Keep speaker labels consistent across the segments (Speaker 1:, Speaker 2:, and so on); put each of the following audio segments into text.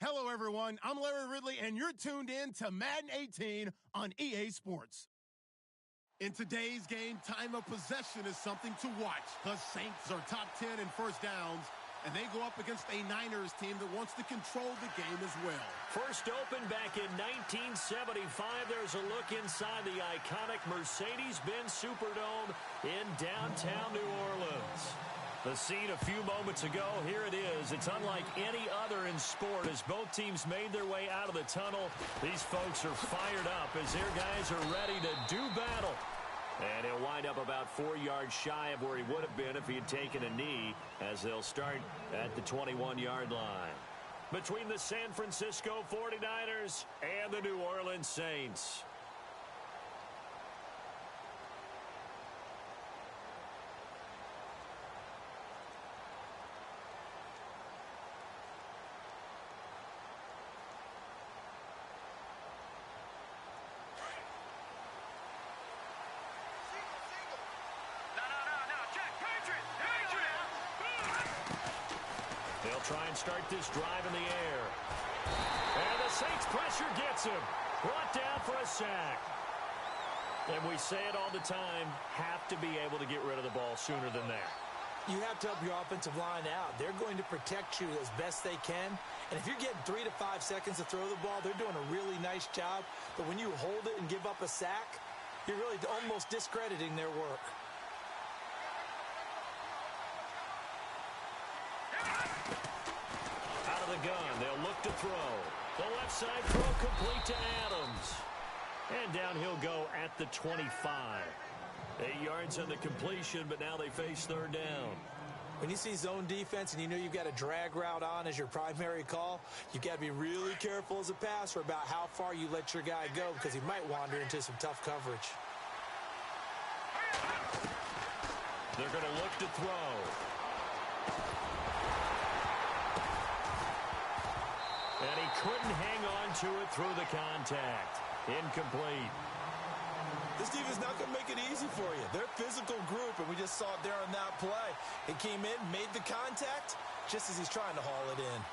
Speaker 1: Hello, everyone. I'm Larry Ridley, and you're tuned in to Madden 18 on EA Sports. In today's game, time of possession is something to watch. The Saints are top 10 in first downs, and they go up against a Niners team that wants to control the game as well.
Speaker 2: First opened back in 1975. There's a look inside the iconic Mercedes-Benz Superdome in downtown New Orleans. The scene a few moments ago, here it is. It's unlike any other in sport as both teams made their way out of the tunnel. These folks are fired up as their guys are ready to do battle. And he'll wind up about 4 yards shy of where he would have been if he had taken a knee, as they'll start at the 21-yard line. Between the San Francisco 49ers and the New Orleans Saints. They'll try and start this drive in the air. And the Saints pressure gets him. Brought down for a sack. And we say it all the time, have to be able to get rid of the ball sooner than that.
Speaker 3: You have to help your offensive line out. They're going to protect you as best they can. And if you're getting 3 to 5 seconds to throw the ball, they're doing a really nice job. But when you hold it and give up a sack, you're really almost discrediting their work.
Speaker 2: Out of the gun, they'll look to throw. The left side throw complete to Adams. And down he'll go at the 25. 8 yards on the completion, but now they face third down.
Speaker 3: When you see zone defense and you know you've got a drag route on as your primary call, you've got to be really careful as a passer about how far you let your guy go because he might wander into some tough coverage.
Speaker 2: They're going to look to throw. And he couldn't hang on to it through the contact. Incomplete.
Speaker 4: This defense is not going to make it easy for you. They're a physical group, and we just saw it there on that play. He came in, made the contact, just as he's trying to haul it in.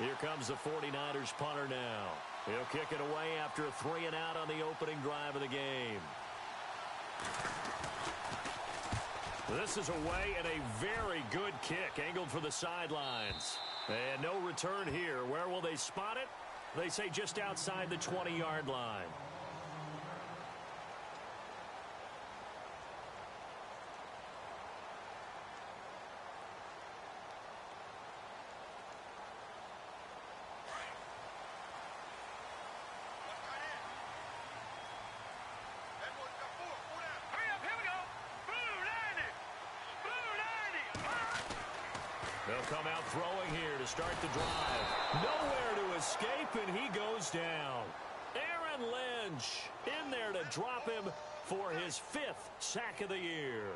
Speaker 2: Here comes the 49ers punter now. He'll kick it away after a 3-and-out on the opening drive of the game. This is away and a very good kick, angled for the sidelines. And no return here. Where will they spot it? They say just outside the 20-yard line. They'll come out throwing here to start the drive. Nowhere to escape, and he goes down. Aaron Lynch in there to drop him for his 5th sack of the year.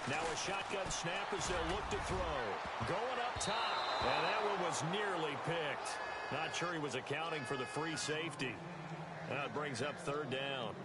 Speaker 2: Now a shotgun snap as they'll look to throw. Going up top. And that one was nearly picked. Not sure he was accounting for the free safety. That brings up third down.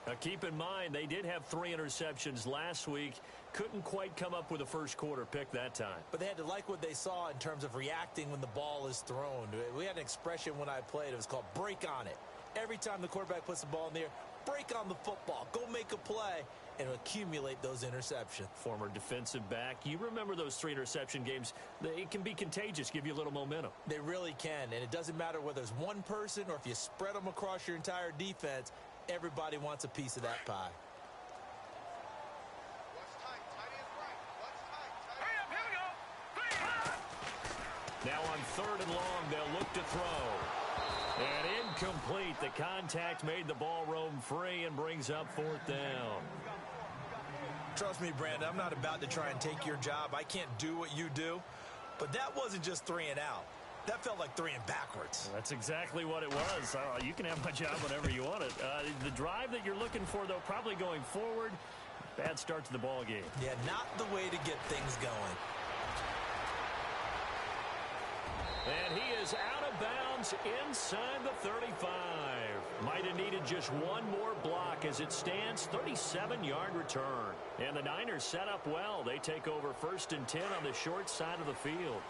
Speaker 2: Now keep in mind, they did have 3 interceptions last week. Couldn't quite come up with a first quarter pick that time.
Speaker 3: But they had to like what they saw in terms of reacting when the ball is thrown. We had an expression when I played. It was called break on it. Every time the quarterback puts the ball in the air, break on the football. Go make a play and accumulate those interceptions.
Speaker 2: Former defensive back. You remember those 3 interception games. It can be contagious, give you a little momentum.
Speaker 3: They really can, and it doesn't matter whether it's one person or if you spread them across your entire defense, everybody wants a piece of that pie.
Speaker 2: Now on 3rd and long, they'll look to throw. And incomplete. The contact made the ball roam free and brings up 4th down.
Speaker 4: Trust me, Brandon, I'm not about to try and take your job. I can't do what you do. But that wasn't just 3 and out. That felt like throwing backwards.
Speaker 2: Well, that's exactly what it was. You can have my job whenever you want it. The drive that you're looking for, though, probably going forward. Bad start to the ball game.
Speaker 4: Yeah, not the way to get things going.
Speaker 2: And he is out of bounds inside the 35. Might have needed just one more block as it stands, 37-yard return. And the Niners set up well. They take over 1st and 10 on the short side of the field.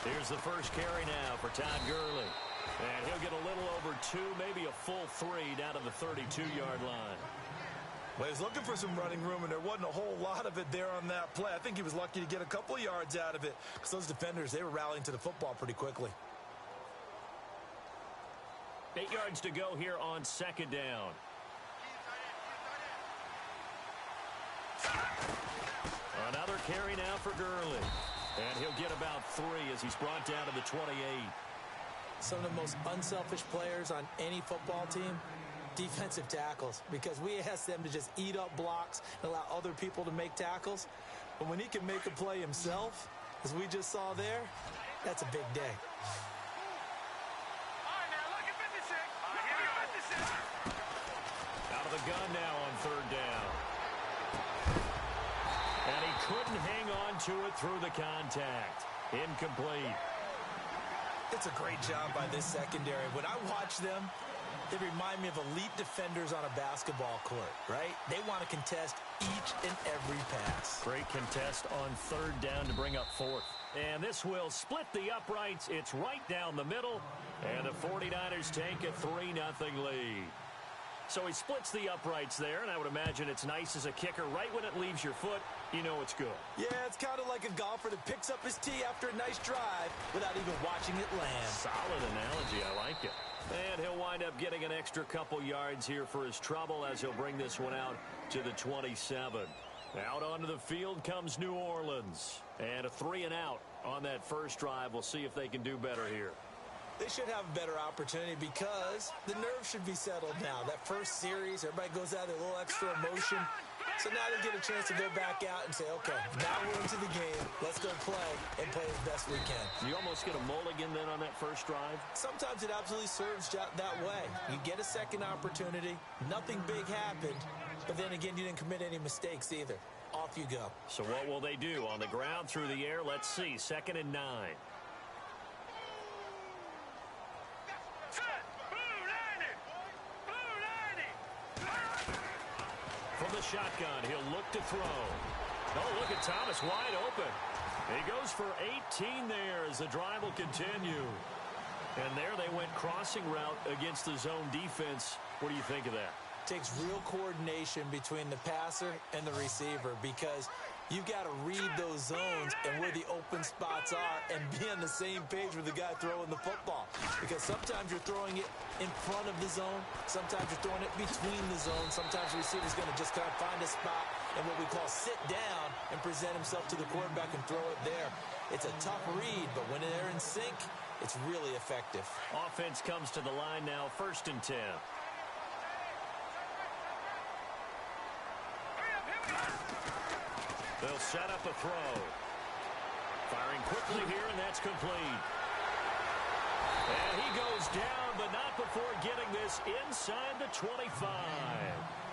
Speaker 2: Here's the first carry now for Todd Gurley. And he'll get a little over 2, maybe a full 3 down to the 32-yard line.
Speaker 4: Well, he was looking for some running room, and there wasn't a whole lot of it there on that play. I think he was lucky to get a couple yards out of it because those defenders, they were rallying to the football pretty quickly.
Speaker 2: 8 yards to go here on 2nd down. Another carry now for Gurley. And he'll get about 3 as he's brought down to the 28.
Speaker 3: Some of the most unselfish players on any football team, defensive tackles, because we ask them to just eat up blocks and allow other people to make tackles. But when he can make a play himself, as we just saw there, that's a big day.
Speaker 2: Out of the gun now on 3rd down. And he couldn't hang on to it through the contact. Incomplete.
Speaker 4: It's a great job by this secondary. When I watch them, they remind me of elite defenders on a basketball court, right? They want to contest each and every pass.
Speaker 2: Great contest on 3rd down to bring up 4th. And this will split the uprights. It's right down the middle. And the 49ers take a 3-0 lead. So he splits the uprights there, and I would imagine it's nice as a kicker. Right when it leaves your foot, you know it's good.
Speaker 4: Yeah, it's kind of like a golfer that picks up his tee after a nice drive without even watching it land.
Speaker 2: Solid analogy. I like it. And he'll wind up getting an extra couple yards here for his trouble as he'll bring this one out to the 27. Out onto the field comes New Orleans. And a 3-and-out on that first drive. We'll see if they can do better here.
Speaker 3: They should have a better opportunity because the nerves should be settled now. That first series, everybody goes out there, a little extra emotion. So now they get a chance to go back out and say, okay, now we're into the game. Let's go play and play as best we can.
Speaker 2: You almost get a mulligan then on that first drive?
Speaker 3: Sometimes it absolutely serves that way. You get a second opportunity. Nothing big happened. But then again, you didn't commit any mistakes either. Off you go.
Speaker 2: So what will they do? On the ground, through the air? Let's see. 2nd and 9. From the shotgun, he'll look to throw. Oh, look at Thomas wide open. He goes for 18 there as the drive will continue. And there they went crossing route against the zone defense. What do you think of that?
Speaker 3: Takes real coordination between the passer and the receiver because you've got to read those zones and where the open spots are and be on the same page with the guy throwing the football. Because sometimes you're throwing it in front of the zone. Sometimes you're throwing it between the zones. Sometimes the receiver's going to just kind of find a spot and what we call sit down and present himself to the quarterback and throw it there. It's a tough read, but when they're in sync, it's really effective.
Speaker 2: Offense comes to the line now, 1st and 10. They'll set up a throw. Firing quickly here, and that's complete. And he goes down, but not before getting this inside the 25.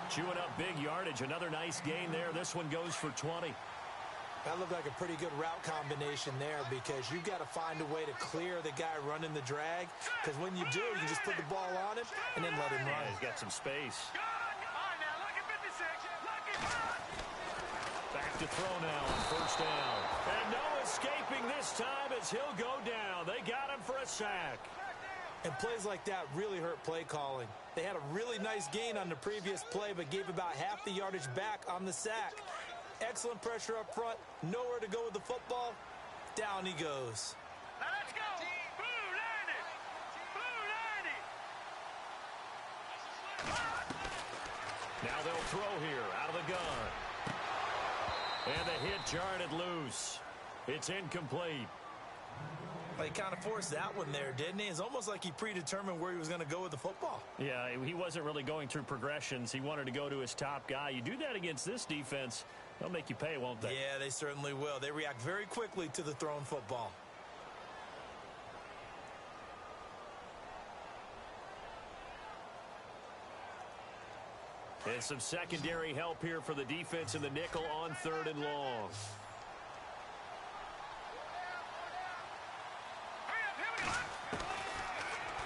Speaker 2: Chewing up big yardage. Another nice gain there. This one goes for 20.
Speaker 3: That looked like a pretty good route combination there because you've got to find a way to clear the guy running the drag. Because when you do, you just put the ball on him and then let him run.
Speaker 2: Yeah, he's got some space. Back to throw now on 1st down. And no escaping this time as he'll go down. They got him for a sack.
Speaker 3: And plays like that really hurt play calling. They had a really nice gain on the previous play, but gave about half the yardage back on the sack. Excellent pressure up front. Nowhere to go with the football. Down he goes.
Speaker 5: Let's go.
Speaker 2: Now they'll throw here out of the gun. And the hit jarred it loose. It's incomplete.
Speaker 4: Well, he kind of forced that one there, didn't he? It's almost like he predetermined where he was going to go with the football.
Speaker 2: Yeah, he wasn't really going through progressions. He wanted to go to his top guy. You do that against this defense, they'll make you pay, won't they?
Speaker 4: Yeah, they certainly will. They react very quickly to the thrown football.
Speaker 2: And some secondary help here for the defense in the nickel on 3rd and long.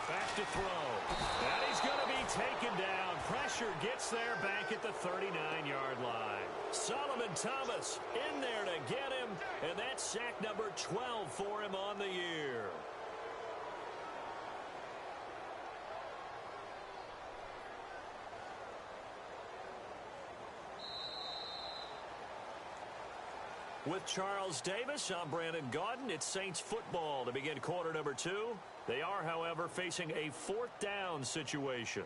Speaker 2: Back to throw. And he's going to be taken down. Pressure gets there back at the 39-yard line. Solomon Thomas in there to get him. And that's sack number 12 for him on the year. With Charles Davis, I'm Brandon Gaudin. It's Saints football to begin quarter number 2. They are, however, facing a 4th down situation.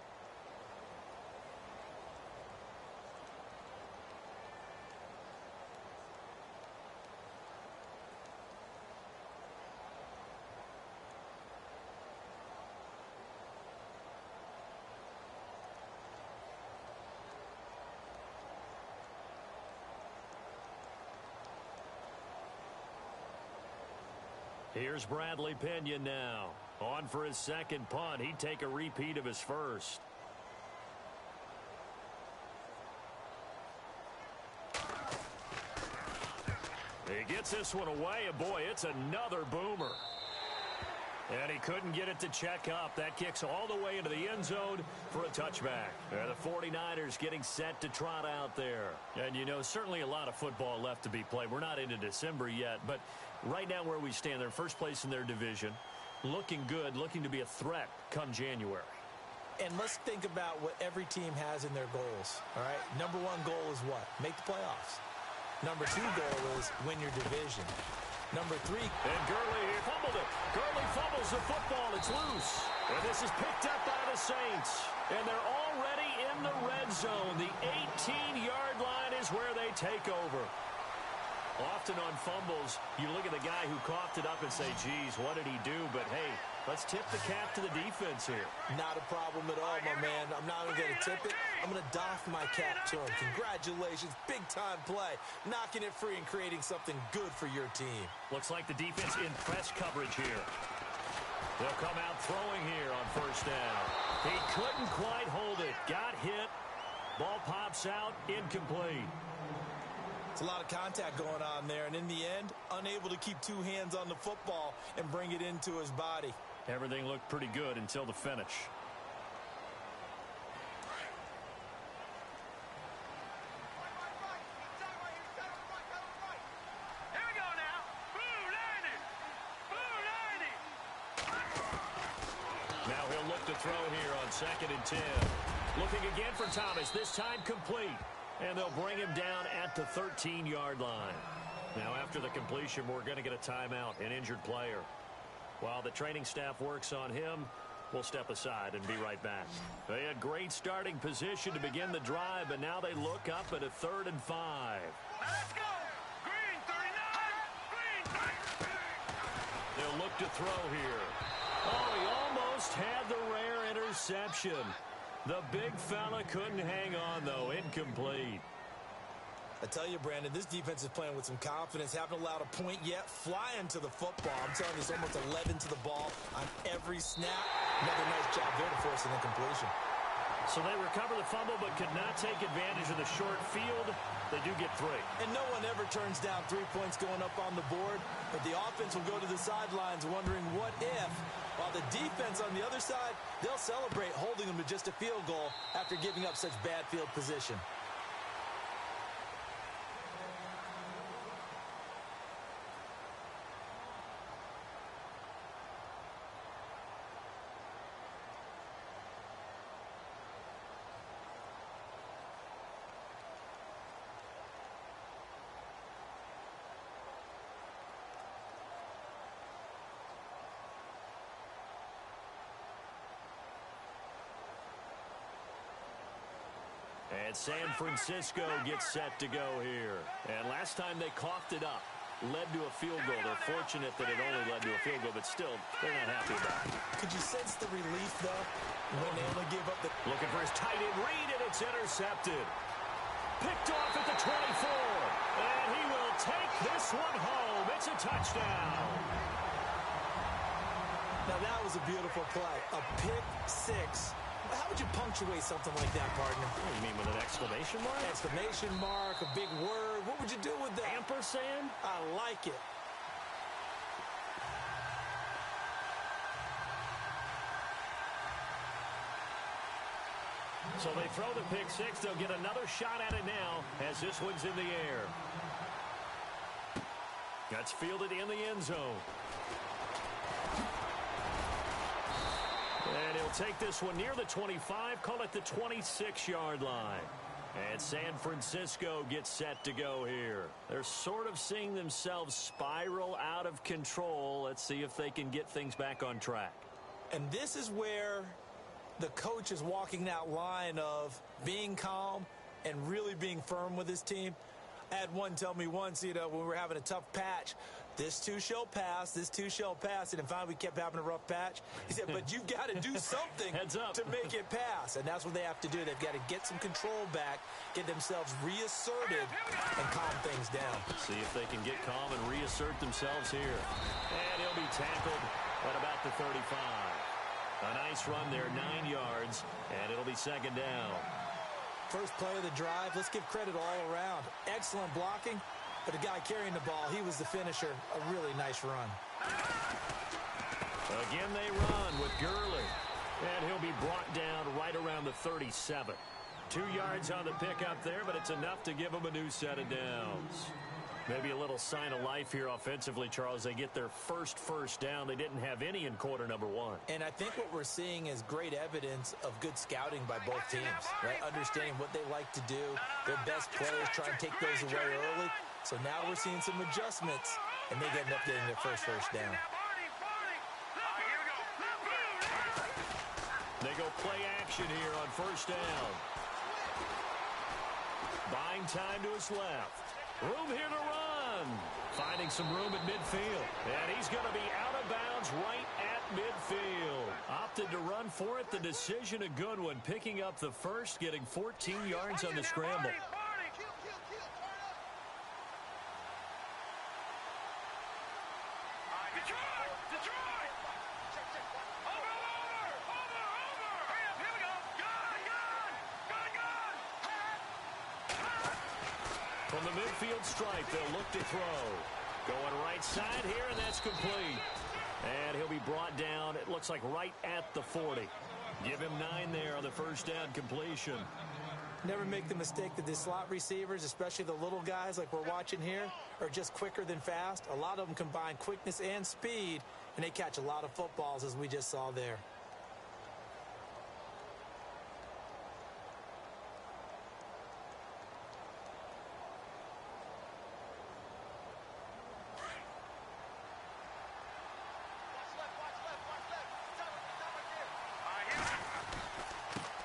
Speaker 2: Here's Bradley Pinion now. On for his second punt. He'd take a repeat of his first. He gets this one away, and boy, it's another boomer. And he couldn't get it to check up. That kicks all the way into the end zone for a touchback. The 49ers getting set to trot out there. And, you know, certainly a lot of football left to be played. We're not into December yet, but right now where we stand, they're first place in their division. Looking good, looking to be a threat come January.
Speaker 3: And let's think about what every team has in their goals, all right? Number 1 goal is what? Make the playoffs. Number 2 goal is win your division. Number 3.
Speaker 2: And Gurley here fumbled it. Gurley fumbles the football. It's loose. And this is picked up by the Saints. And they're already in the red zone. The 18-yard line is where they take over. Often on fumbles, you look at the guy who coughed it up and say, geez, what did he do? But, hey, let's tip the cap to the defense here.
Speaker 3: Not a problem at all, my man. I'm not even going to tip it. I'm going to doff my cap to him. Congratulations. Big-time play. Knocking it free and creating something good for your team.
Speaker 2: Looks like the defense in press coverage here. They'll come out throwing here on first down. He couldn't quite hold it. Got hit. Ball pops out. Incomplete.
Speaker 3: It's a lot of contact going on there, and in the end, unable to keep 2 hands on the football and bring it into his body.
Speaker 2: Everything looked pretty good until the finish.
Speaker 5: Here we go now.
Speaker 2: Now he'll look to throw here on 2nd and 10. Looking again for Thomas, this time complete. And they'll bring him down at the 13-yard line. Now, after the completion, we're going to get a timeout, an injured player. While the training staff works on him, we'll step aside and be right back. They had great starting position to begin the drive, but now they look up at a 3rd and 5.
Speaker 5: Now let's go. Green 39. Green 39.
Speaker 2: They'll look to throw here. Oh, he almost had the rare interception. The big fella couldn't hang on, though. Incomplete.
Speaker 3: I tell you, Brandon, this defense is playing with some confidence. Haven't allowed a point yet. Flying to the football. I'm telling you, it's almost 11 to the ball on every snap. Another nice job there to force an incompletion.
Speaker 2: So they recover the fumble but could not take advantage of the short field. They do get 3.
Speaker 3: And no one ever turns down 3 points going up on the board. But the offense will go to the sidelines wondering what if. While the defense on the other side, they'll celebrate holding them to just a field goal after giving up such bad field position.
Speaker 2: And San Francisco gets set to go here. And last time they coughed it up. led to a field goal. They're fortunate that it only led to a field goal, but still, they're not happy about it.
Speaker 3: Could you sense the relief, though, when they only gave up the...
Speaker 2: Looking for his tight end read, and it's intercepted. Picked off at the 24, and he will take this one home. It's a touchdown.
Speaker 3: Now, that was a beautiful play. A pick six. How would you punctuate something like that, partner?
Speaker 2: What do you mean, with an exclamation mark?
Speaker 3: Exclamation mark, a big word. What would you do with that?
Speaker 2: Ampersand?
Speaker 3: I like it.
Speaker 2: So they throw the pick six. They'll get another shot at it now as this one's in the air. That's fielded in the end zone. And he'll take this one near the 25, call it the 26-yard line. And San Francisco gets set to go here. They're sort of seeing themselves spiral out of control. Let's see if they can get things back on track.
Speaker 3: And this is where the coach is walking that line of being calm and really being firm with his team. I had one tell me once, when we were having a tough patch, this too shall pass, this too shall pass. And finally we kept having a rough patch. He said, but you've got to do something to make it pass. And that's what they have to do. They've got to get some control back, get themselves reasserted, and calm things down.
Speaker 2: See if they can get calm and reassert themselves here. And he'll be tackled at about the 35. A nice run there, 9 yards, and it'll be second down.
Speaker 3: First play of the drive, let's give credit all around. Excellent blocking, but the guy carrying the ball, he was the finisher. A really nice run.
Speaker 2: Again they run with Gurley, and he'll be brought down right around the 37. 2 yards on the pickup there, but it's enough to give him a new set of downs. Maybe a little sign of life here offensively, Charles. They get their first down. They didn't have any in quarter number one.
Speaker 3: And I think what we're seeing is great evidence of good scouting by both teams, right? Understanding what they like to do, their best players, try and take those away early. So now we're seeing some adjustments, and they end up getting their first down.
Speaker 2: They go play action here on first down. Buying time to his left. Room here to run. Finding some room at midfield. And he's going to be out of bounds right at midfield. Opted to run for it. The decision a good one. Picking up the first, getting 14 yards on the scramble. From the midfield stripe, they'll look to throw. Going right side here, and that's complete. And he'll be brought down, it looks like right at the 40. Give him 9 there on the first down completion.
Speaker 3: Never make the mistake that the slot receivers, especially the little guys like we're watching here, are just quicker than fast. A lot of them combine quickness and speed, and they catch a lot of footballs, as we just saw there.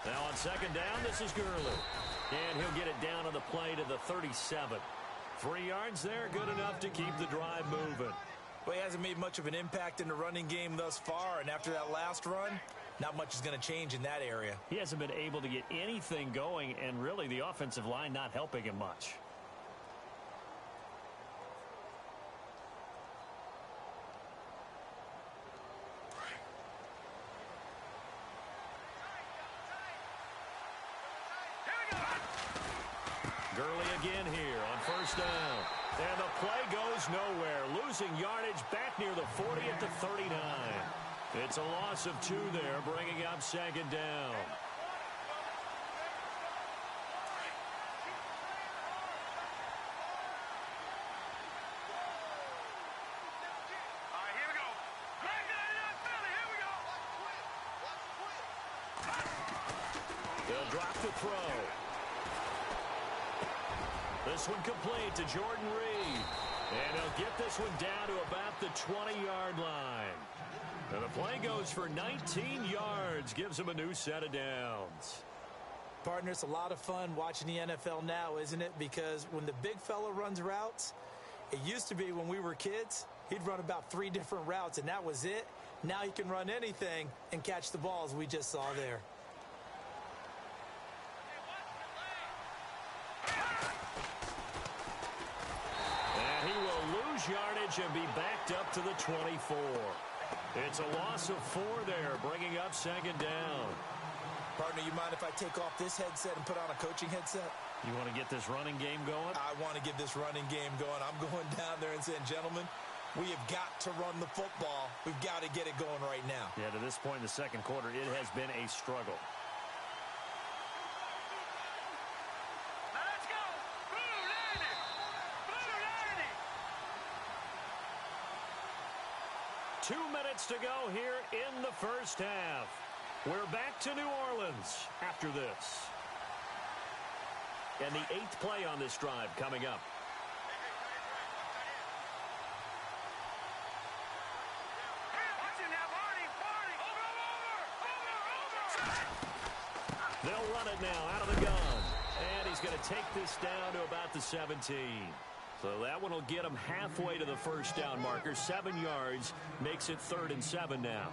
Speaker 2: Now on second down, this is Gurley. And he'll get it down on the play to the 37. 3 yards there, good enough to keep the drive moving.
Speaker 3: Well, he hasn't made much of an impact in the running game thus far, and after that last run, not much is going to change in that area.
Speaker 2: He hasn't been able to get anything going, and really the offensive line not helping him much. Gurley again here on first down. And the play goes nowhere. Losing yardage back near the 40 at the 39. It's a loss of 2 there, bringing up second down. They'll drop the throw. This one complete to Jordan Reed. And he'll get this one down to about the 20-yard line. And the play goes for 19 yards. Gives him a new set of downs.
Speaker 3: Partner, it's a lot of fun watching the NFL now, isn't it? Because when the big fella runs routes, It used to be when we were kids, he'd run about 3 different routes, and that was it. Now he can run anything and catch the ball, as we just saw there.
Speaker 2: And he will lose yardage and be backed up to the 24. It's a loss of 4 there, bringing up second down.
Speaker 3: Partner, you mind if I take off this headset and put on a coaching headset?
Speaker 2: You want to get this running game going?
Speaker 3: I want to get this running game going. I'm going down there and saying, gentlemen, we have got to run the football. We've got to get it going right now.
Speaker 2: Yeah, to this point in the second quarter, it has been a struggle.
Speaker 5: Now let's go. Blue Lady. Blue Lady.
Speaker 2: 2 minutes to go here in the first half. We're back to New Orleans after this. And the 8th play on this drive coming up.
Speaker 5: Watching that, Barney. Over.
Speaker 2: They'll run it now out of the gun. And he's going to take this down to about the 17. So that one will get him halfway to the first down marker. 7 yards makes it 3rd and 7 now.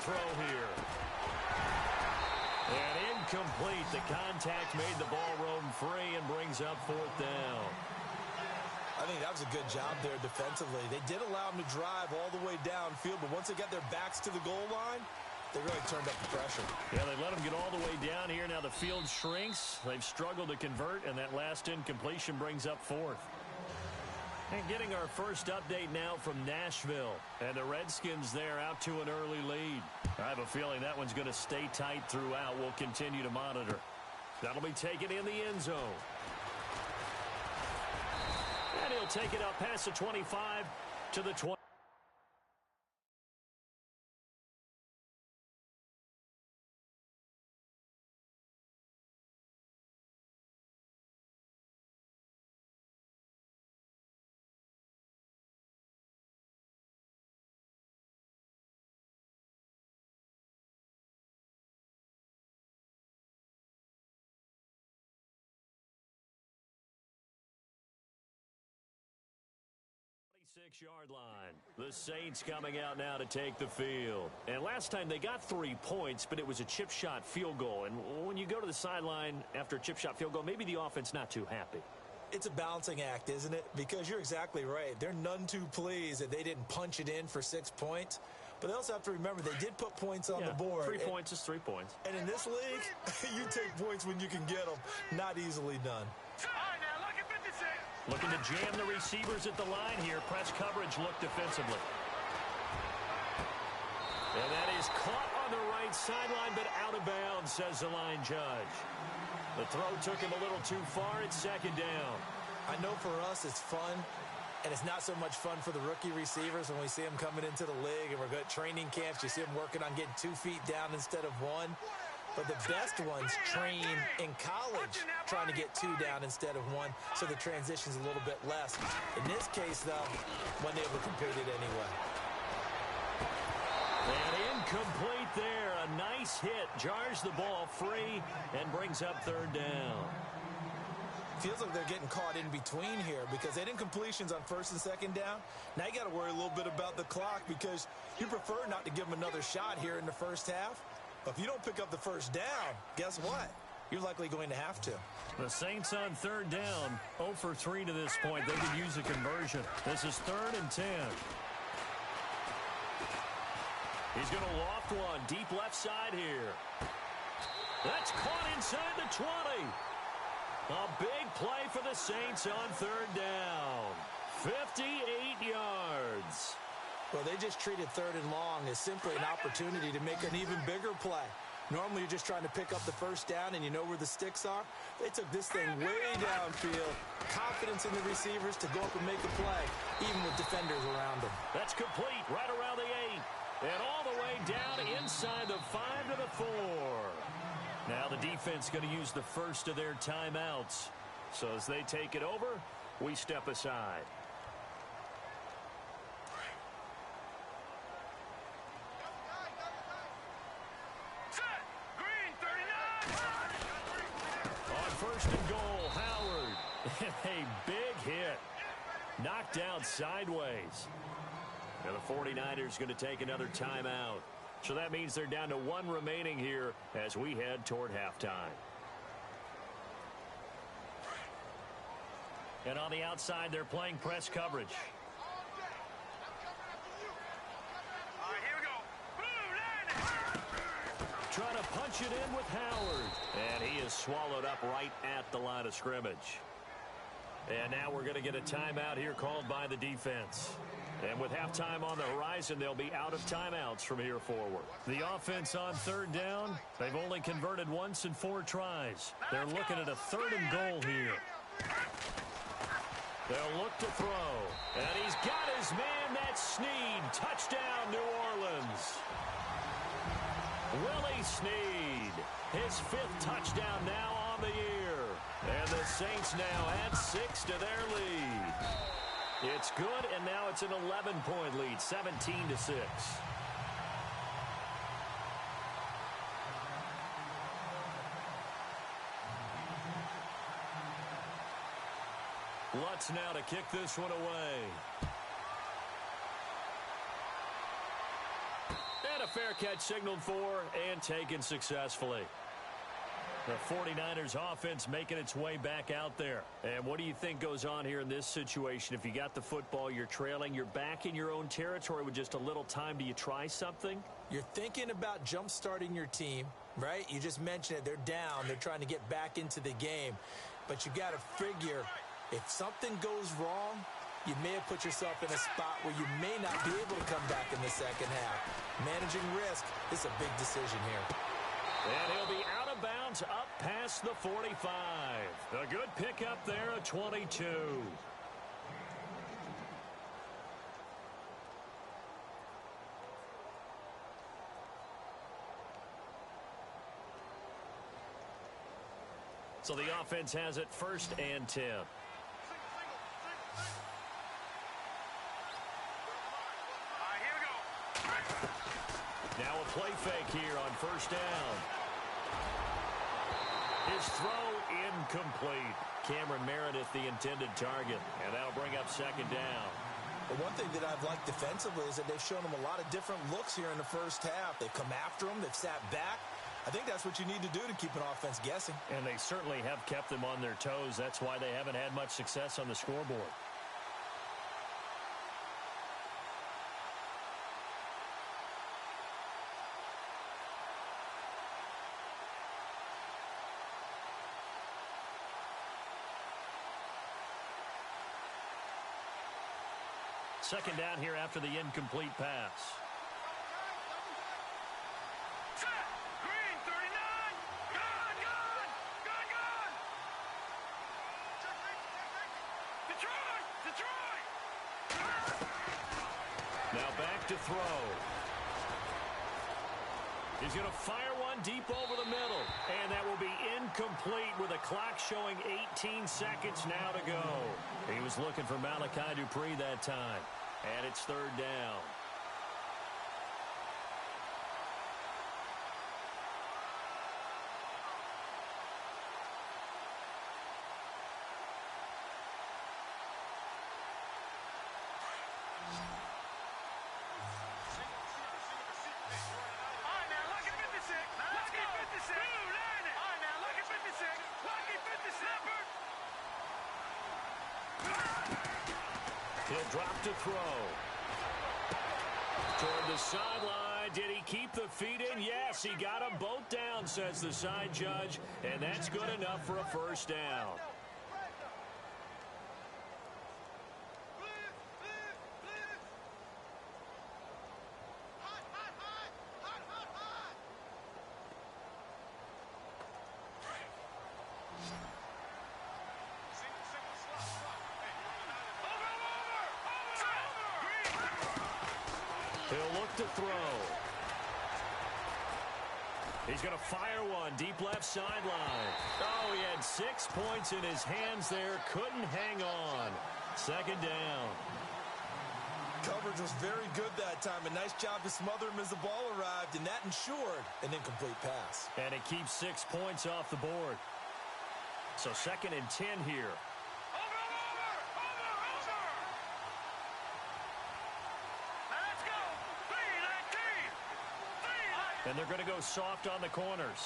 Speaker 2: Throw here. And incomplete. The contact made the ball roam free and brings up 4th down.
Speaker 3: I think that was a good job there defensively. They did allow them to drive all the way downfield, but once they got their backs to the goal line, they really turned up the pressure.
Speaker 2: Yeah, they let them get all the way down here. Now the field shrinks. They've struggled to convert, and that last incompletion brings up 4th. And getting our first update now from Nashville. And the Redskins there out to an early lead. I have a feeling that one's going to stay tight throughout. We'll continue to monitor. That'll be taken in the end zone. And he'll take it up past the 25 to the 20. Yard line. The Saints coming out now to take the field. And last time they got 3 points, but it was a chip shot field goal. And when you go to the sideline after a chip shot field goal, maybe the offense not too happy.
Speaker 3: It's a balancing act, isn't it? Because you're exactly right. They're none too pleased that they didn't punch it in for 6 points. But they also have to remember they did put points on the board.
Speaker 2: 3 points is 3 points.
Speaker 3: And in this league, you take points when you can get them. Not easily done.
Speaker 2: Looking to jam the receivers at the line here. Press coverage look defensively. And that is caught on the right sideline, but out of bounds, says the line judge. The throw took him a little too far. It's 2nd down.
Speaker 3: I know for us it's fun, and it's not so much fun for the rookie receivers when we see them coming into the league and we're good training camps. You see them working on getting 2 feet down instead of 1. But the best ones train in college trying to get 2 down instead of 1, so the transition's a little bit less. In this case, though, wasn't able to complete it anyway.
Speaker 2: And incomplete there. A nice hit. Jars the ball free and brings up 3rd down.
Speaker 3: Feels like they're getting caught in between here because they didn't completions on 1st and 2nd down. Now you got to worry a little bit about the clock because you prefer not to give them another shot here in the first half. But if you don't pick up the first down, guess what? You're likely going to have to.
Speaker 2: The Saints on 3rd down, 0 for 3 to this point. They could use a conversion. This is 3rd and 10. He's going to loft one deep left side here. That's caught inside the 20. A big play for the Saints on 3rd down. 58 yards.
Speaker 3: Well, they just treated 3rd and long as simply an opportunity to make an even bigger play. Normally, you're just trying to pick up the first down and you know where the sticks are. They took this thing way downfield. Confidence in the receivers to go up and make a play, even with defenders around them.
Speaker 2: That's complete right around the 8. And all the way down inside the 5 to the 4. Now the defense going to use the first of their timeouts. So as they take it over, we step aside.
Speaker 5: Set. Green 39.
Speaker 2: On first and goal, Howard. A big hit. Knocked down sideways. And the 49ers going to take another timeout. So that means they're down to one remaining here as we head toward halftime. And on the outside, they're playing press coverage.
Speaker 5: All right, here we go. Blue line.
Speaker 2: Trying to punch it in with Howard. And he is swallowed up right at the line of scrimmage. And now we're going to get a timeout here called by the defense. And with halftime on the horizon, they'll be out of timeouts from here forward. The offense on third down, they've only converted once in 4 tries. They're looking at a third and goal here. They'll look to throw. And he's got his man, that's Snead. Touchdown, New Orleans. Willie Snead, his 5th touchdown now on the year. And the Saints now add 6 to their lead. It's good, and now it's an 11-point lead, 17-6. Lutz now to kick this one away. And a fair catch signaled for and taken successfully. The 49ers offense making its way back out there. And what do you think goes on here in this situation? If you got the football, you're trailing, you're back in your own territory with just a little time. Do you try something?
Speaker 3: You're thinking about jump-starting your team, right? You just mentioned it. They're down. They're trying to get back into the game. But you got to figure, if something goes wrong, you may have put yourself in a spot where you may not be able to come back in the second half. Managing risk is a big decision here.
Speaker 2: And he'll be out of bounds up past the 45. A good pickup there at 22. So the offense has it 1st and 10. Now a play fake here on 1st down. His throw incomplete. Cameron Meredith the intended target. And that'll bring up 2nd down.
Speaker 3: But one thing that I've liked defensively is that they've shown them a lot of different looks here in the first half. They've come after them. They've sat back. I think that's what you need to do to keep an offense guessing.
Speaker 2: And they certainly have kept them on their toes. That's why they haven't had much success on the scoreboard. Second down here after the incomplete pass.
Speaker 5: Set. Green 39. Gone. Detroit.
Speaker 2: Now back to throw. He's going to fire one deep over the middle. And that will be incomplete with a clock showing 18 seconds now to go. He was looking for Malachi Dupree that time. And it's 3rd down. He'll drop to throw. Toward the sideline. Did he keep the feet in? Yes, he got them both down, says the side judge. And that's good enough for a 1st down. He'll look to throw. He's going to fire one deep left sideline. Oh, he had 6 points in his hands there. Couldn't hang on. Second down.
Speaker 3: Coverage was very good that time. A nice job to smother him as the ball arrived, and that ensured an incomplete pass.
Speaker 2: And it keeps 6 points off the board. So 2nd and 10 here.
Speaker 5: Let's go. 3-19.
Speaker 2: And they're going to go soft on the corners.
Speaker 5: Let's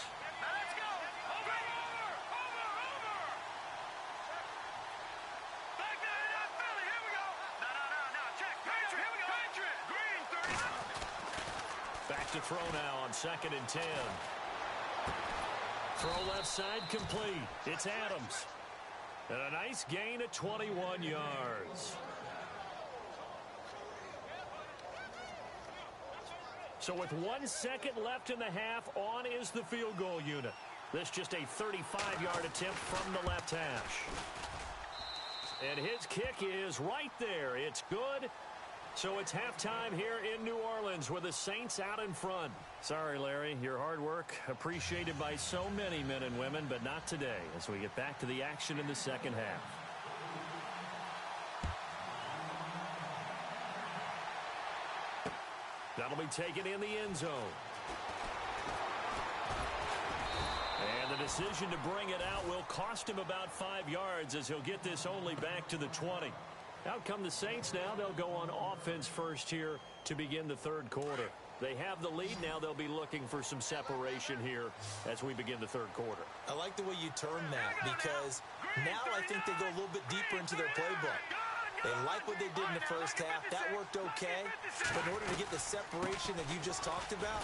Speaker 5: go. Over. Back there in Philly. Here we go. No. Check. Patriot. Here we go. Patriot. Green 39.
Speaker 2: Back to throw now on 2nd and 10. Throw left side complete. It's Adams. And a nice gain of 21 yards. So with 1 second left in the half, on is the field goal unit. This just a 35-yard attempt from the left hash. And his kick is right there. It's good. So it's halftime here in New Orleans with the Saints out in front. Sorry, Larry, your hard work appreciated by so many men and women, but not today as we get back to the action in the second half. That'll be taken in the end zone. And the decision to bring it out will cost him about 5 yards as he'll get this only back to the 20. Out come the Saints now. They'll go on offense first here to begin the third quarter. They have the lead. Now they'll be looking for some separation here as we begin the third quarter.
Speaker 3: I like the way you turn that because now I think they go a little bit deeper into their playbook. They like what they did in the first half. That worked okay. But in order to get the separation that you just talked about,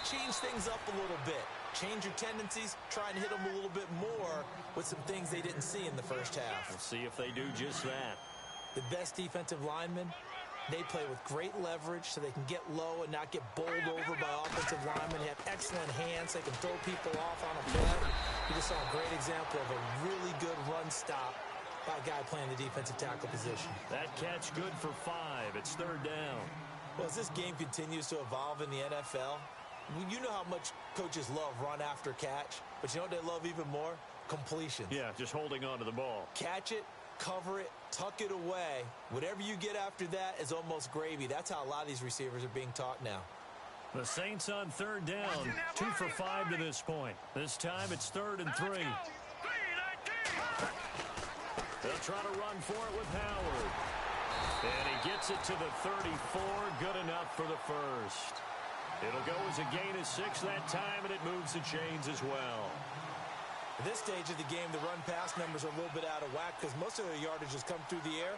Speaker 3: change things up a little bit. Change your tendencies. Try and hit them a little bit more with some things they didn't see in the first half.
Speaker 2: We'll see if they do just that.
Speaker 3: The best defensive linemen, they play with great leverage so they can get low and not get bowled over by offensive linemen. They have excellent hands. They can throw people off on a play. You just saw a great example of a really good run stop by a guy playing the defensive tackle position.
Speaker 2: That catch good for 5. It's third down.
Speaker 3: Well, as this game continues to evolve in the NFL, you know how much coaches love run after catch, but you know what they love even more? Completions.
Speaker 2: Yeah, just holding on to the ball.
Speaker 3: Catch it, cover it, tuck it away. Whatever you get after that is almost gravy. That's how a lot of these receivers are being taught now.
Speaker 2: The Saints on third down. 2 for 5 to this point. This time it's 3rd and 3. They'll try to run for it with Howard. And he gets it to the 34. Good enough for the first. It'll go as a gain of 6 that time, and it moves the chains as well.
Speaker 3: At this stage of the game, the run-pass numbers are a little bit out of whack because most of their yardage has come through the air.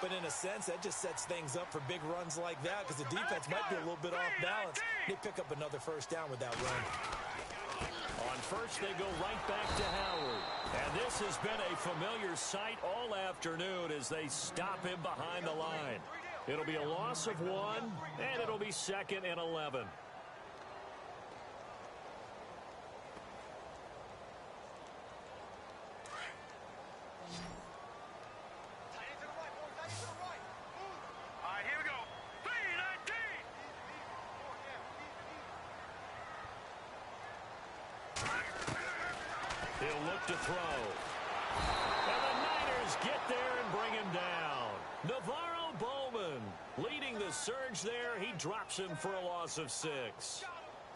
Speaker 3: But in a sense, that just sets things up for big runs like that because the defense might be a little bit off balance. They pick up another first down with that run.
Speaker 2: On first, they go right back to Howard. And this has been a familiar sight all afternoon as they stop him behind the line. It'll be a loss of 1, and it'll be 2nd and 11. He'll look to throw. And the Niners get there and bring him down. Navarro Bowman leading the surge there. He drops him for a loss of 6.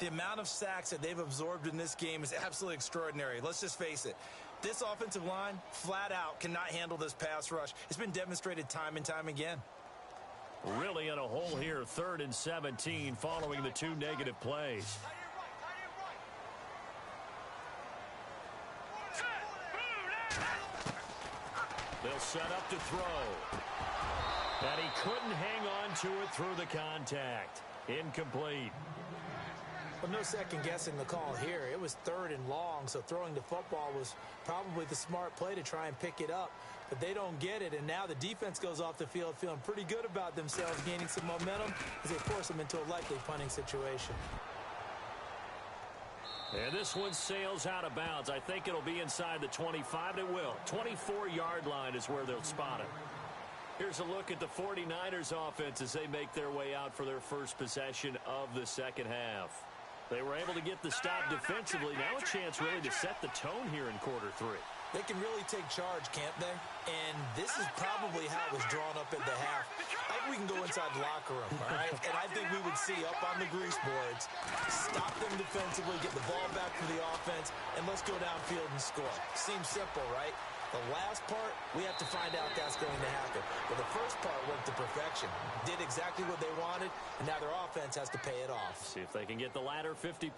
Speaker 3: The amount of sacks that they've absorbed in this game is absolutely extraordinary. Let's just face it. This offensive line, flat out, cannot handle this pass rush. It's been demonstrated time and time again.
Speaker 2: Really in a hole here, 3rd and 17 following the 2 negative plays. They'll set up to throw. And he couldn't hang on to it through the contact. Incomplete.
Speaker 3: Well, no second guessing the call here. It was 3rd and long, so throwing the football was probably the smart play to try and pick it up. But they don't get it, and now the defense goes off the field feeling pretty good about themselves, gaining some momentum as they force them into a likely punting situation.
Speaker 2: And this one sails out of bounds. I think it'll be inside the 25. It will. 24-yard line is where they'll spot it. Here's a look at the 49ers offense as they make their way out for their first possession of the second half. They were able to get the stop defensively. Now a chance really to set the tone here in quarter 3.
Speaker 3: They can really take charge, can't they? And this is probably how it was drawn up at the half. I think we can go inside the locker room, all right? And I think we would see up on the grease boards, stop them defensively, get the ball back to the offense, and let's go downfield and score. Seems simple, right? The last part, we have to find out that's going to happen. But the first part worked to perfection. Did exactly what they wanted, and now their offense has to pay it off.
Speaker 2: See if they can get the latter 50%.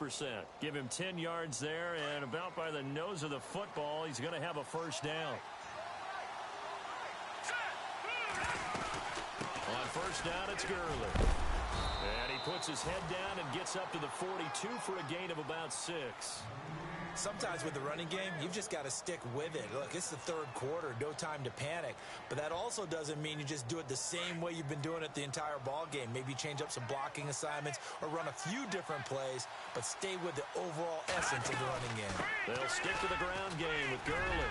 Speaker 2: Give him 10 yards there, and about by the nose of the football, he's going to have a first down. On first down, it's Gurley. And he puts his head down and gets up to the 42 for a gain of about 6.
Speaker 3: Sometimes with the running game, you've just got to stick with it. Look, it's the third quarter, no time to panic. But that also doesn't mean you just do it the same way you've been doing it the entire ball game. Maybe change up some blocking assignments or run a few different plays, but stay with the overall essence of the running game.
Speaker 2: They'll stick to the ground game with Gurley.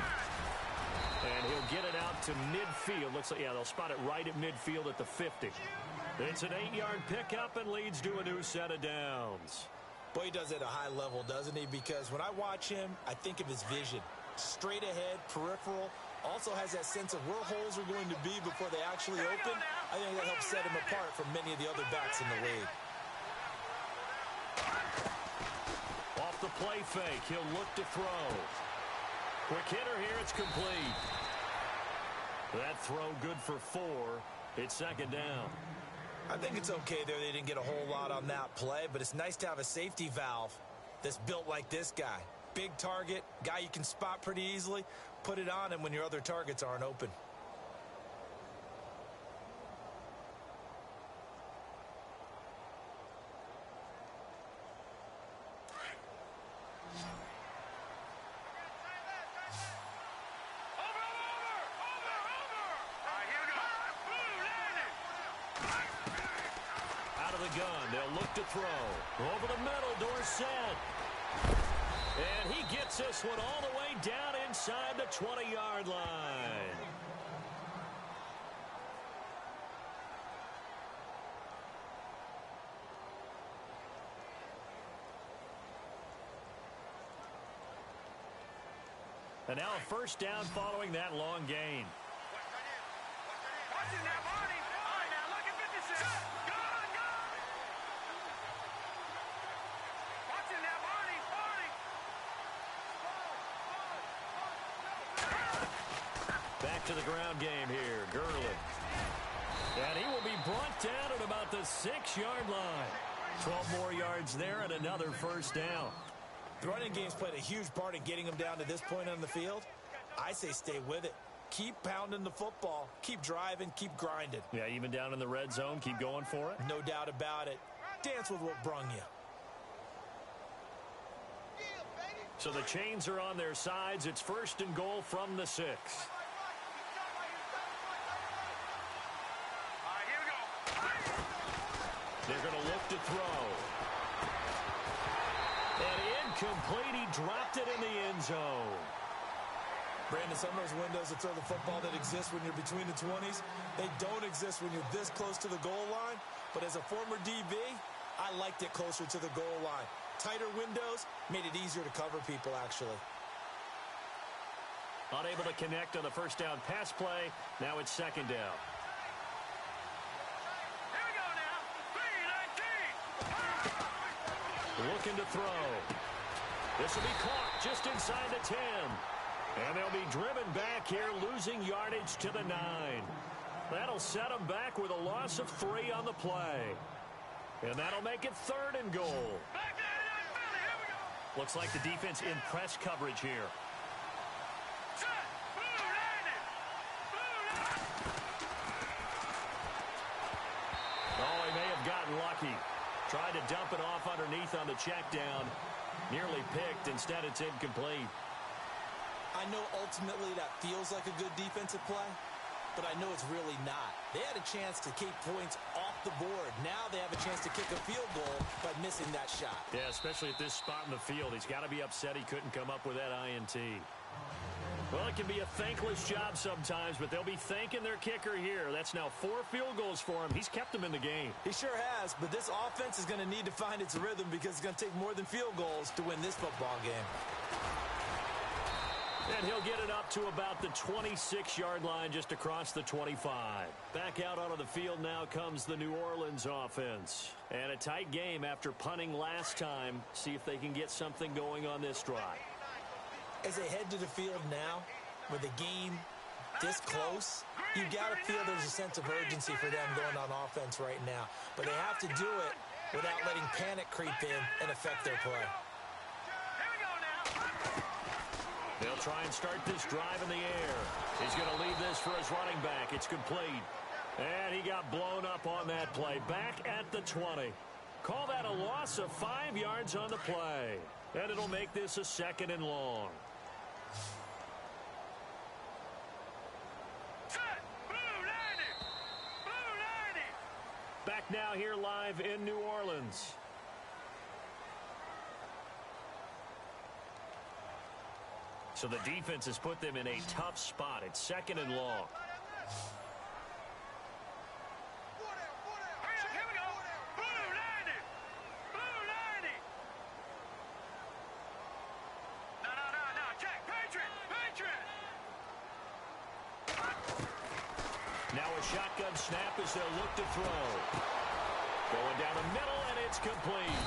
Speaker 2: And he'll get it out to midfield. Looks like, yeah, they'll spot it right at midfield at the 50. It's an 8-yard pickup and leads to a new set of downs.
Speaker 3: Boy, he does it at a high level, doesn't he? Because when I watch him, I think of his vision. Straight ahead, peripheral. Also has that sense of where holes are going to be before they actually open. I think that helps set him apart from many of the other backs in the league.
Speaker 2: Off the play fake, he'll look to throw. Quick hitter here, it's complete. That throw good for 4. It's second down.
Speaker 3: I think it's okay there they didn't get a whole lot on that play, but it's nice to have a safety valve that's built like this guy. Big target, guy you can spot pretty easily. Put it on him when your other targets aren't open.
Speaker 2: Gun. They'll look to throw. Over the middle, Dorsett. And he gets this one all the way down inside the 20-yard line. And now a first down following that long gain.
Speaker 5: Watch it now, Barney. All right, now look at 56.
Speaker 2: Back to the ground game here, Gurley. And he will be brought down at about the 6-yard line. 12 more yards there and another first down.
Speaker 3: The running game's played a huge part in getting them down to this point on the field. I say stay with it. Keep pounding the football. Keep driving. Keep grinding.
Speaker 2: Yeah, even down in the red zone, keep going for it.
Speaker 3: No doubt about it. Dance with what brung you.
Speaker 2: So the chains are on their sides. It's first and goal from the 6. They're going to look to throw. And incomplete. He dropped it in the end zone.
Speaker 3: Brandon, some of those windows that throw the football that exist when you're between the 20s, they don't exist when you're this close to the goal line. But as a former DB, I liked it closer to the goal line. Tighter windows made it easier to cover people, actually.
Speaker 2: Unable to connect on the first down pass play. Now it's second down.
Speaker 5: Here we go now. 3-19.
Speaker 2: Looking to throw. This will be caught just inside the 10. And they'll be driven back here, losing yardage to the 9. That'll set them back with a loss of 3 on the play. And that'll make it third and goal.
Speaker 5: Back there, Philly. Here we go.
Speaker 2: Looks like the defense in press coverage here.
Speaker 5: Set. Blue landed. Blue landed.
Speaker 2: Oh, he may have gotten lucky. Tried to dump it off underneath on the check down. Nearly picked. Instead, it's incomplete.
Speaker 3: I know ultimately that feels like a good defensive play, but I know it's really not. They had a chance to keep points off the board. Now they have a chance to kick a field goal by missing that shot.
Speaker 2: Yeah, especially at this spot in the field. He's got to be upset he couldn't come up with that INT. Well, it can be a thankless job sometimes, but they'll be thanking their kicker here. That's now 4 field goals for him. He's kept them in the game.
Speaker 3: He sure has, but this offense is going to need to find its rhythm because it's going to take more than field goals to win this football game.
Speaker 2: And he'll get it up to about the 26-yard line just across the 25. Back out onto the field now comes the New Orleans offense. And a tight game after punting last time. See if they can get something going on this drive.
Speaker 3: As they head to the field now, with the game this close, you've got to feel there's a sense of urgency for them going on offense right now. But they have to do it without letting panic creep in and affect their play.
Speaker 2: They'll try and start this drive in the air. He's going to leave this for his running back. It's complete. And he got blown up on that play. Back at the 20. Call that a loss of 5 yards on the play. And it'll make this a 2nd and long. Back now here live in New Orleans. So the defense has put them in a tough spot. It's 2nd and long. Now a shotgun snap as they'll look to throw. Going down the middle, and it's complete.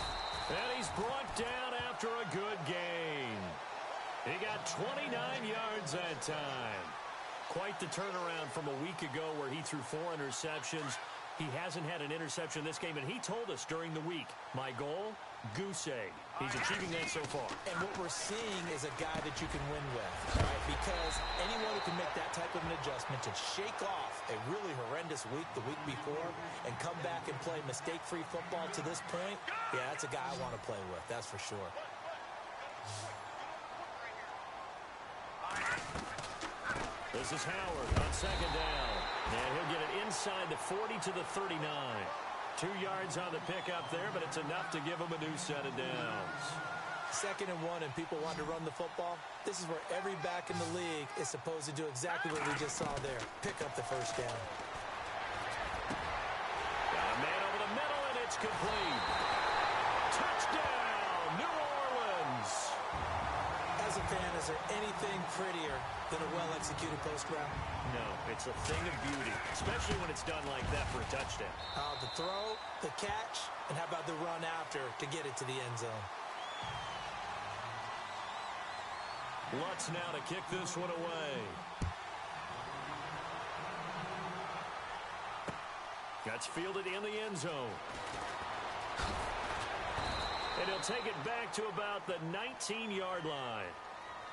Speaker 2: And he's brought down after a good gain. He got 29 yards that time. Quite the turnaround from a week ago where he threw 4 interceptions. He hasn't had an interception this game, and he told us during the week, my goal, goose egg. He's achieving that so far.
Speaker 3: And what we're seeing is a guy that you can win with, right? Because anyone who can make that type of an adjustment to shake off a really horrendous week the week before and come back and play mistake-free football to this point, yeah, that's a guy I want to play with, that's for sure.
Speaker 2: This is Howard on 2nd down. And he'll get it inside the 40 to the 39. 2 yards on the pickup there, but it's enough to give him a new set of downs.
Speaker 3: 2nd and 1, and people want to run the football. This is where every back in the league is supposed to do exactly what we just saw there. Pick up the 1st down.
Speaker 2: Got a man over the middle, and it's complete. Touchdown, New Orleans.
Speaker 3: As a fan, is there anything prettier than a well-executed post route?
Speaker 2: No, it's a thing of beauty, especially when it's done like that for a touchdown.
Speaker 3: The throw, the catch, and how about the run after to get it to the end zone?
Speaker 2: Lutz now to kick this one away. That's fielded in the end zone. And he'll take it back to about the 19-yard line.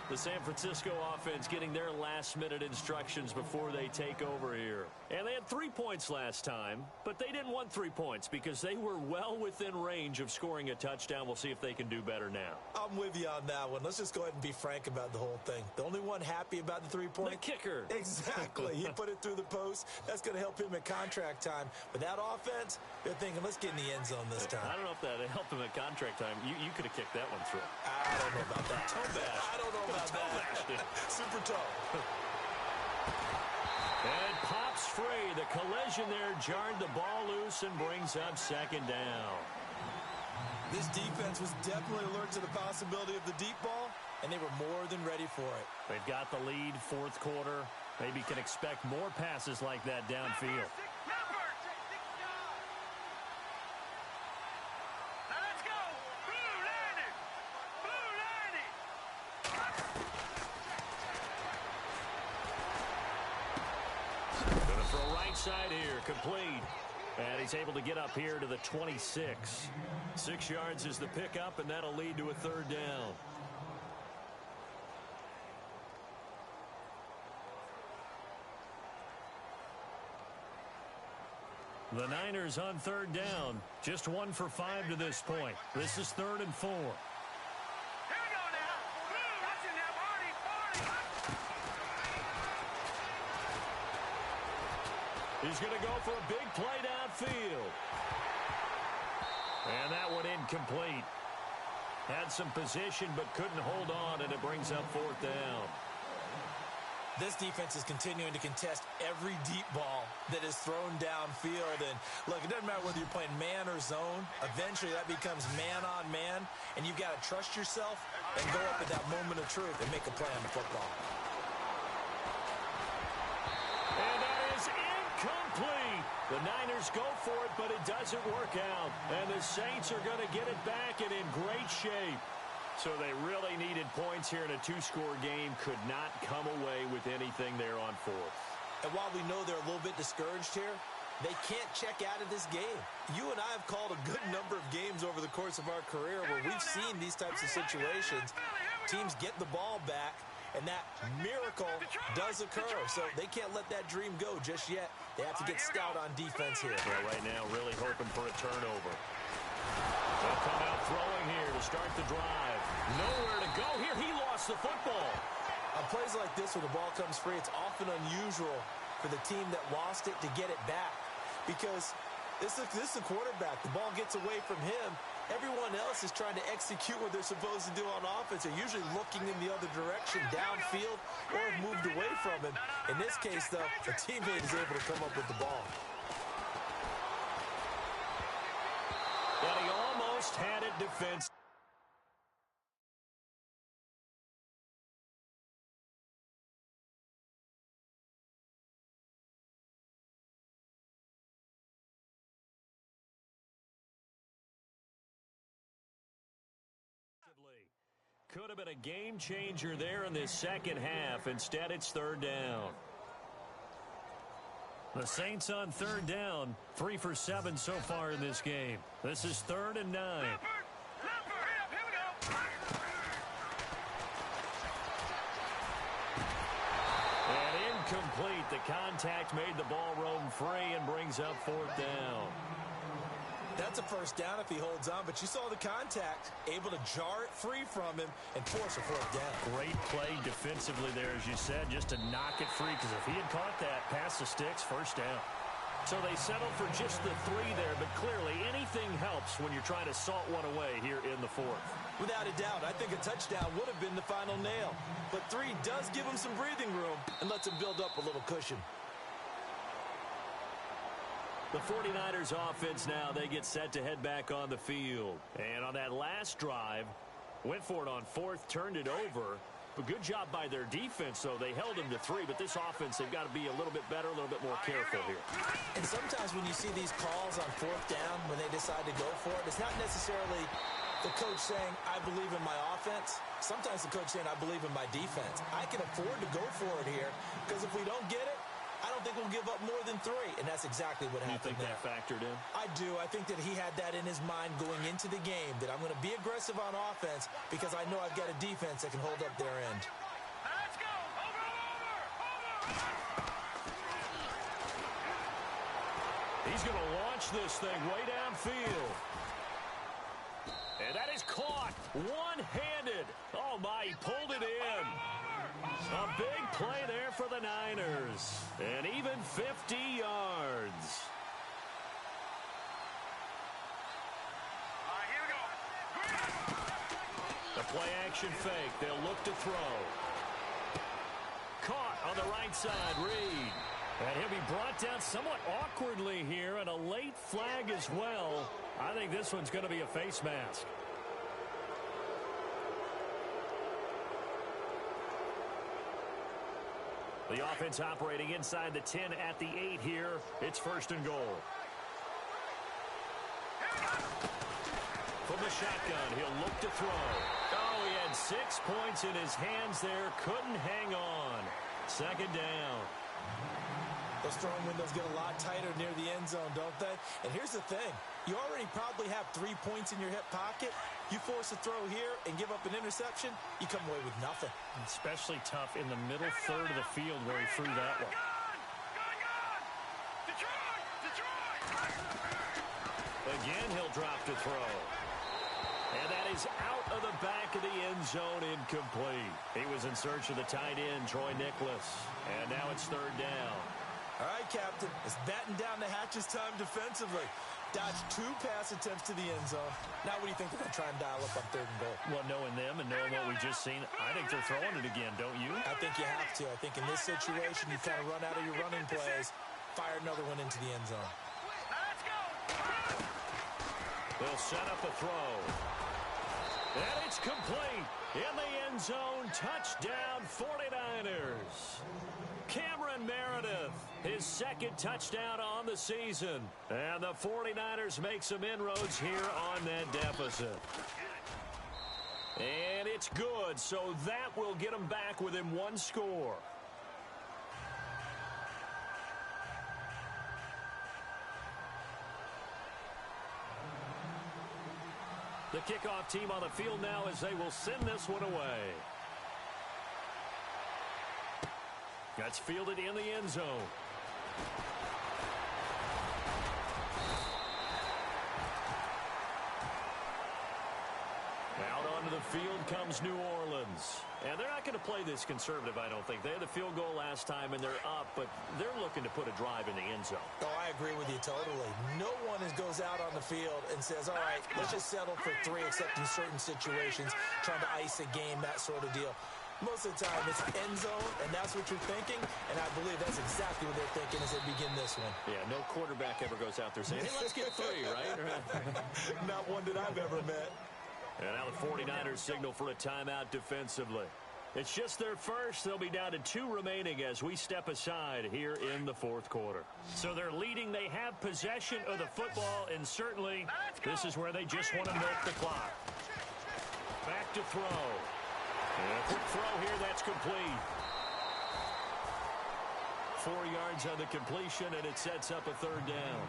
Speaker 2: The San Francisco offense getting their last-minute instructions before they take over here. And they had 3 points last time, but they didn't want 3 points because they were well within range of scoring a touchdown. We'll see if they can do better now.
Speaker 3: I'm with you on that one. Let's just go ahead and be frank about the whole thing. The only one happy about the 3 points?
Speaker 2: The kicker.
Speaker 3: Exactly. He put it through the post. That's going to help him at contract time. But that offense, they're thinking, let's get in the end zone this time.
Speaker 2: I don't know if that helped him at contract time. You could have kicked that one through.
Speaker 3: I don't know about that.
Speaker 2: Toe bash.
Speaker 3: I don't know about that. Super toe.
Speaker 2: And pops free. The collision there jarred the ball loose and brings up 2nd down.
Speaker 3: This defense was definitely alert to the possibility of the deep ball, and they were more than ready for it.
Speaker 2: They've got the lead, 4th quarter. Maybe can expect more passes like that downfield. Side here, complete. And he's able to get up here to the 26. 6 yards is the pickup, and that'll lead to a 3rd down. The Niners on 3rd down. Just 1 for 5 to this point. This is 3rd and 4. He's going to go for a big play downfield. And that one incomplete. Had some position but couldn't hold on, and it brings up 4th down.
Speaker 3: This defense is continuing to contest every deep ball that is thrown downfield. And look, it doesn't matter whether you're playing man or zone. Eventually, that becomes man on man. And you've got to trust yourself and go up at that moment of truth and make a play on the football.
Speaker 2: And that is incomplete. The Niners go for it, but it doesn't work out. And the Saints are going to get it back and in great shape. So they really needed points here in a two-score game. Could not come away with anything there on fourth.
Speaker 3: And while we know they're a little bit discouraged here, they can't check out of this game. You and I have called a good number of games over the course of our career where we've seen these types of situations. Teams get the ball back, and that miracle does occur. So they can't let that dream go just yet. They have to get stout on defense here.
Speaker 2: Yeah, right now, really hoping for a turnover. They'll come out throwing here to start the drive. Nowhere to go here. He lost the football.
Speaker 3: On plays like this where the ball comes free, it's often unusual for the team that lost it to get it back. Because this is the quarterback. The ball gets away from him. Everyone else is trying to execute what they're supposed to do on offense. They're usually looking in the other direction, downfield, or have moved away from him. In this case, though, a teammate is able to come up with the ball.
Speaker 2: And he almost had it defensively. Could have been a game changer there in this second half. Instead, it's third down. The Saints on third down, 3 for 7 so far in this game. This is 3rd and 9. And incomplete. The contact made the ball roam free and brings up 4th down.
Speaker 3: That's a first down if he holds on, but you saw the contact, able to jar it free from him and force a 4th down.
Speaker 2: Great play defensively there, as you said, just to knock it free, because if he had caught that, past the sticks, first down. So they settled for just the 3 there, but clearly anything helps when you're trying to salt one away here in the 4th.
Speaker 3: Without a doubt, I think a touchdown would have been the final nail. But 3 does give him some breathing room and lets him build up a little cushion.
Speaker 2: The 49ers offense now, they get set to head back on the field. And on that last drive, went for it on 4th, turned it over. But good job by their defense, though. They held him to 3, but this offense, they've got to be a little bit better, a little bit more careful here.
Speaker 3: And sometimes when you see these calls on 4th down, when they decide to go for it, it's not necessarily the coach saying, I believe in my offense. Sometimes the coach saying, I believe in my defense. I can afford to go for it here, because if we don't get it, I don't think we'll give up more than 3, and that's exactly what happened there.
Speaker 2: You think that factored in?
Speaker 3: I do. I think that he had that in his mind going into the game, that I'm going to be aggressive on offense because I know I've got a defense that can hold up their end.
Speaker 5: Let's go! Over!
Speaker 2: He's going to launch this thing way downfield. And that is caught one-handed. Oh, my, he pulled it in. A big play there for the Niners. And even 50 yards.
Speaker 5: Here we go.
Speaker 2: The play-action fake. They'll look to throw. Caught on the right side, Reed. And he'll be brought down somewhat awkwardly here, and a late flag as well. I think this one's going to be a face mask. The offense operating inside the 10 at the 8 here. It's 1st and goal. From the shotgun, he'll look to throw. Oh, he had 6 points in his hands there. Couldn't hang on. 2nd down.
Speaker 3: Those throwing windows get a lot tighter near the end zone, don't they? And here's the thing. You already probably have 3 points in your hip pocket. You force a throw here and give up an interception, you come away with nothing.
Speaker 2: Especially tough in the middle third of the field where he threw that one. Again, he'll drop to throw. And that is out of the back of the end zone, incomplete. He was in search of the tight end, Troy Nicholas. And now it's 3rd down.
Speaker 3: All right, Captain, it's batten down the hatches time defensively. Dodged 2 pass attempts to the end zone. Now what do you think they're going to try and dial up on 3rd and goal?
Speaker 2: Well, knowing them and knowing what we just seen, I think they're throwing it again, don't you?
Speaker 3: I think you have to. I think in this situation, you kind of run out of your running plays, fire another one into the end zone.
Speaker 2: They'll set up a throw. And it's complete. In the end zone, touchdown 49ers. Cameron Meredith, his 2nd touchdown on the season. And the 49ers make some inroads here on that deficit. And it's good, so that will get them back within 1 score. The kickoff team on the field now as they will send this one away. That's fielded in the end zone. Out onto the field comes New Orleans. And they're not going to play this conservative, I don't think. They had the field goal last time, and they're up, but they're looking to put a drive in the end zone.
Speaker 3: Oh, I agree with you totally. No one goes out on the field and says, all right, let's just settle for 3, except in certain situations, trying to ice a game, that sort of deal. Most of the time, it's end zone, and that's what you're thinking, and I believe that's exactly what they're thinking as they begin this one.
Speaker 2: Yeah, no quarterback ever goes out there saying, hey, let's get 3, right?
Speaker 3: Not one that I've ever met.
Speaker 2: And now the 49ers signal for a timeout defensively. It's just their first. They'll be down to 2 remaining as we step aside here in the 4th quarter. So they're leading. They have possession of the football, and certainly this is where they just want to milk the clock. Back to throw. And a quick throw here. That's complete. 4 yards on the completion, and it sets up a 3rd down.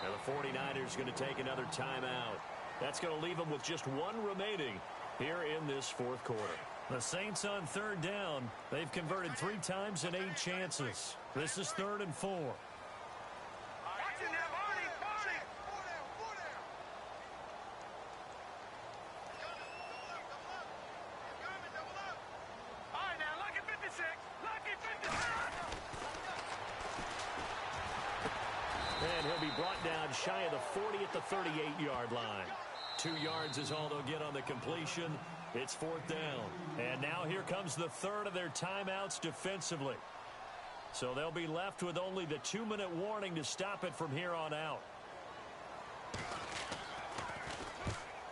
Speaker 2: And the 49ers going to take another timeout. That's going to leave them with just 1 remaining here in this 4th quarter. The Saints on 3rd down. They've converted 3 times and 8 chances. This is 3rd and 4. And he'll be brought down shy of the 40 at the 38-yard line. 2 yards is all they'll get on the completion. It's 4th down. And now here comes the 3rd of their timeouts defensively. So they'll be left with only the 2-minute warning to stop it from here on out.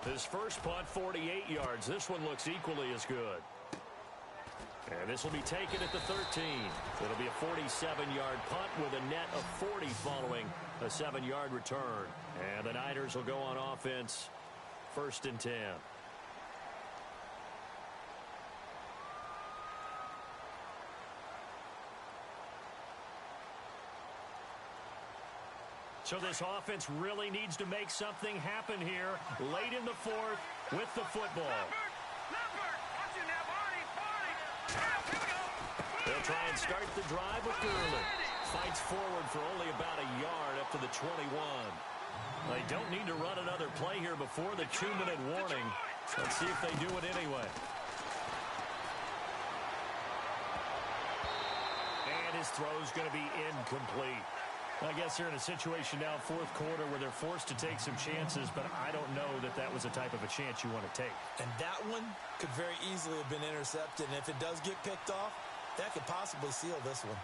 Speaker 2: His first punt, 48 yards. This one looks equally as good. And this will be taken at the 13. It'll be a 47-yard punt with a net of 40 following a 7-yard return. And the Niners will go on offense, 1st and 10. So this offense really needs to make something happen here late in the 4th with the football. They'll try and start the drive with Gurley. Fights forward for only about a yard up to the 21. They don't need to run another play here before the 2-minute warning. Let's see if they do it anyway. And his throw's going to be incomplete. I guess they're in a situation now, 4th quarter, where they're forced to take some chances, but I don't know that that was the type of a chance you want to take.
Speaker 3: And that one could very easily have been intercepted, and if it does get picked off, that could possibly seal this one.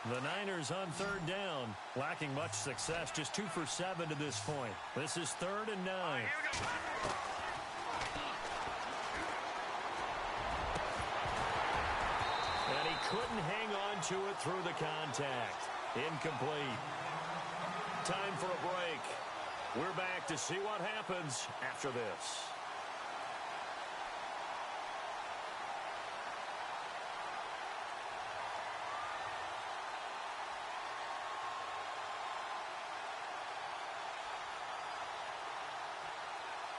Speaker 2: The Niners on 3rd down, lacking much success, just 2 for 7 to this point. This is 3rd and 9. And he couldn't hang on to it through the contact. Incomplete. Time for a break. We're back to see what happens after this.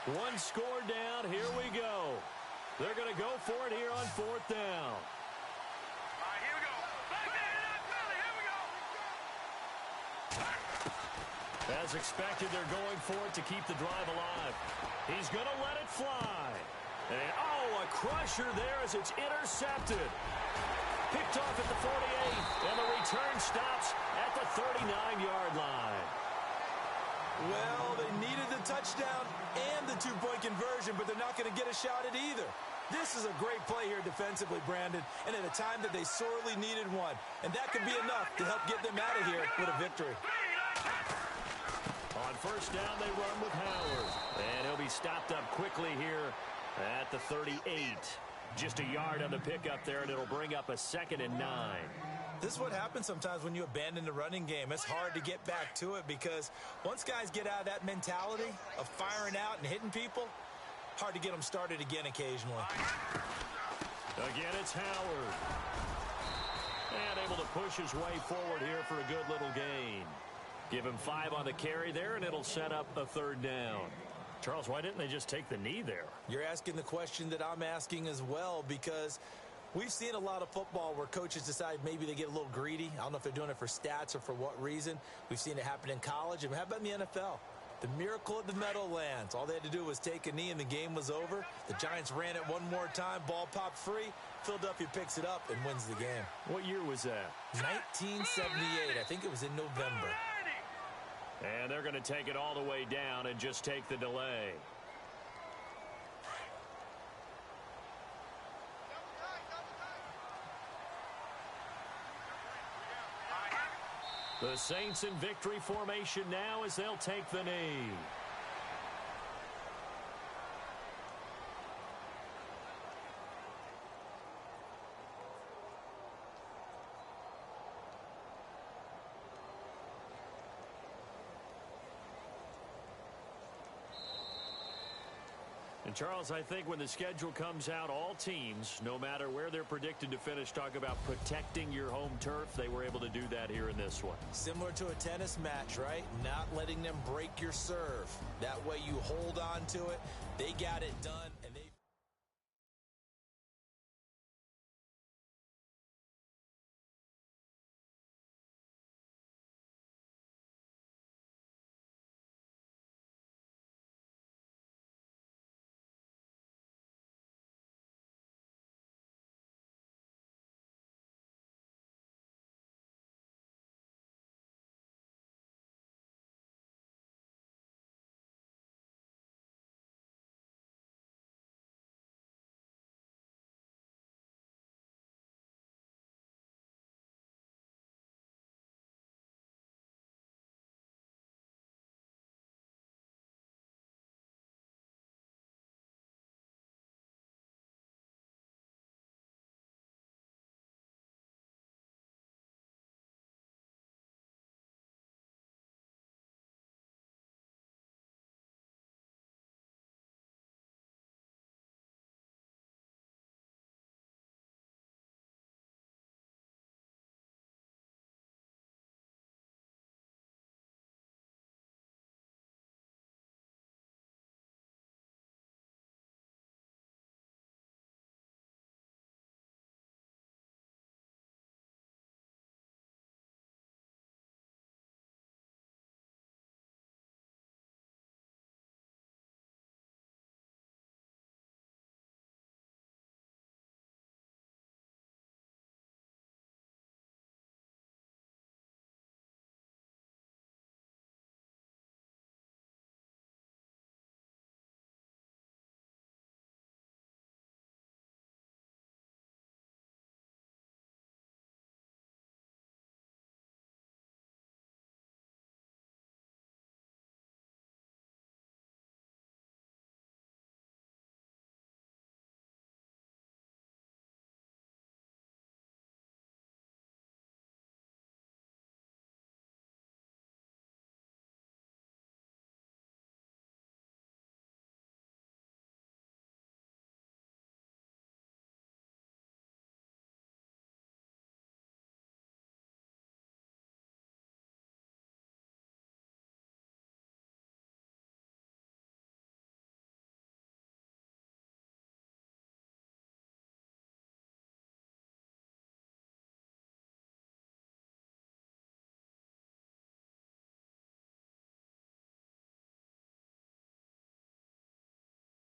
Speaker 2: One score down. Here we go. They're going to go for it here on 4th down.
Speaker 5: All right, here we go. Back there, here we go.
Speaker 2: As expected, they're going for it to keep the drive alive. He's going to let it fly. And, a crusher there as it's intercepted. Picked off at the 48, and the return stops at the 39-yard line.
Speaker 3: Well, they needed the touchdown and the two-point conversion, but they're not going to get a shot at either. This is a great play here defensively, Brandon, and at a time that they sorely needed one. And that could be enough to help get them out of here with a victory.
Speaker 2: On first down, they run with Howard. And he'll be stopped up quickly here at the 38. Just a yard on the pickup there, and it'll bring up a 2nd and 9.
Speaker 3: This is what happens sometimes when you abandon the running game. It's hard to get back to it because once guys get out of that mentality of firing out and hitting people, hard to get them started again occasionally.
Speaker 2: Again, it's Howard. And able to push his way forward here for a good little gain. Give him 5 on the carry there, and it'll set up a 3rd down. Charles, why didn't they just take the knee there?
Speaker 3: You're asking the question that I'm asking as well, because we've seen a lot of football where coaches decide maybe they get a little greedy. I don't know if they're doing it for stats or for what reason. We've seen it happen in college. And how about in the NFL? The miracle of the Meadowlands. All they had to do was take a knee and the game was over. The Giants ran it one more time. Ball popped free. Philadelphia picks it up and wins the game.
Speaker 2: What year was that?
Speaker 3: 1978. I think it was in November.
Speaker 2: And they're going to take it all the way down and just take the delay. The Saints in victory formation now as they'll take the knee. And Charles, I think when the schedule comes out, all teams, no matter where they're predicted to finish, talk about protecting your home turf. They were able to do that here in this one.
Speaker 3: Similar to a tennis match, right? Not letting them break your serve. That way you hold on to it. They got it done.